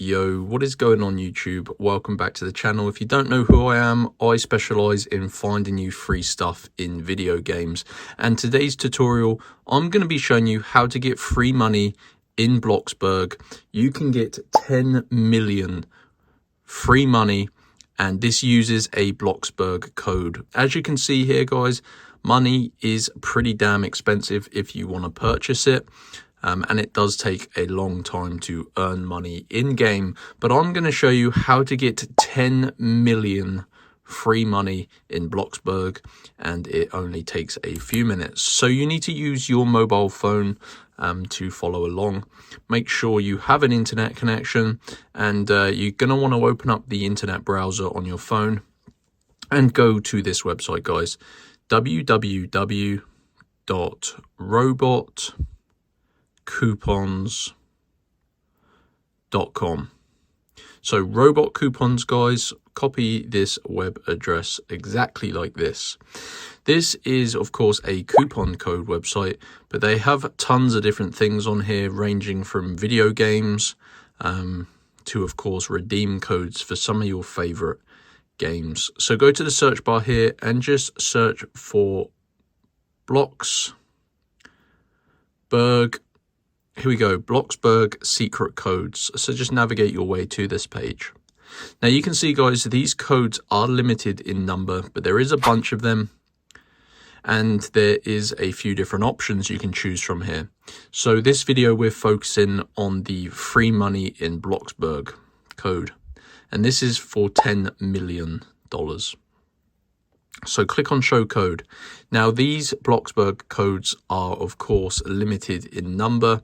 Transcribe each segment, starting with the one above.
Yo, what is going on YouTube? Welcome back to the channel. If you don't know who I am, I specialize in finding you free stuff in video games. And today's tutorial, I'm going to be showing you how to get free money in Bloxburg. You can get 10 million free money, and this uses a Bloxburg code. As you can see here, guys, money is pretty damn expensive if you want to purchase it. And it does take a long time to earn money in game, but I'm going to show you how to get 10 million free money in Bloxburg, and it only takes a few minutes. So you need to use your mobile phone to follow along. Make sure you have an internet connection, and you're going to want to open up the internet browser on your phone and go to this website, guys, www.robotcoupons.com. So robot coupons, guys, copy this web address exactly like this. This is, of course, a coupon code website, but they have tons of different things on here, ranging from video games to, of course, redeem codes for some of your favorite games. So go to the search bar here and just search for Bloxburg. Here we go, Bloxburg secret codes. So just navigate your way to this page. Now you can see, guys, these codes are limited in number, but there is a bunch of them, and there is a few different options you can choose from here. So this video, we're focusing on the free money in Bloxburg code, and this is for $10 million. So click on show code. Now these Bloxburg codes are, of course, limited in number,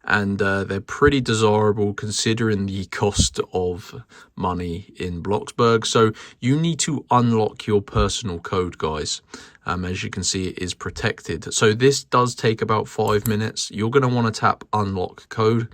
and they're pretty desirable considering the cost of money in Bloxburg. So you need to unlock your personal code, guys. As you can see, it is protected. So this does take about 5 minutes. You're going to want to tap unlock code.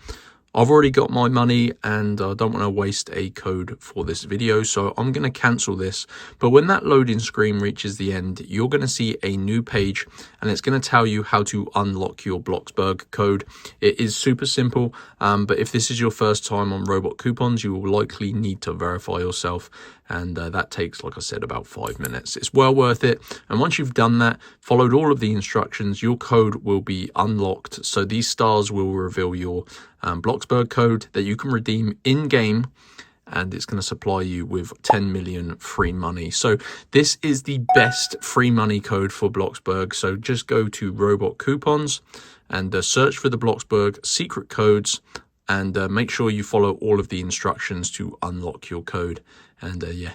I've already got my money and I don't want to waste a code for this video, so I'm going to cancel this. But when that loading screen reaches the end, you're going to see a new page, and it's going to tell you how to unlock your Bloxburg code. It is super simple, but if this is your first time on Robot Coupons, you will likely need to verify yourself, and that takes, like I said, about 5 minutes. It's well worth it, and once you've done that, followed all of the instructions, your code will be unlocked. So these stars will reveal your Bloxburg code that you can redeem in-game, and it's going to supply you with 10 million free money. So this is the best free money code for Bloxburg. So just go to Robot Coupons and search for the Bloxburg secret codes, and make sure you follow all of the instructions to unlock your code. And yeah,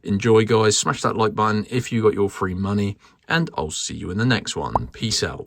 enjoy, guys. Smash that like button if you got your free money, and I'll see you in the next one. Peace out.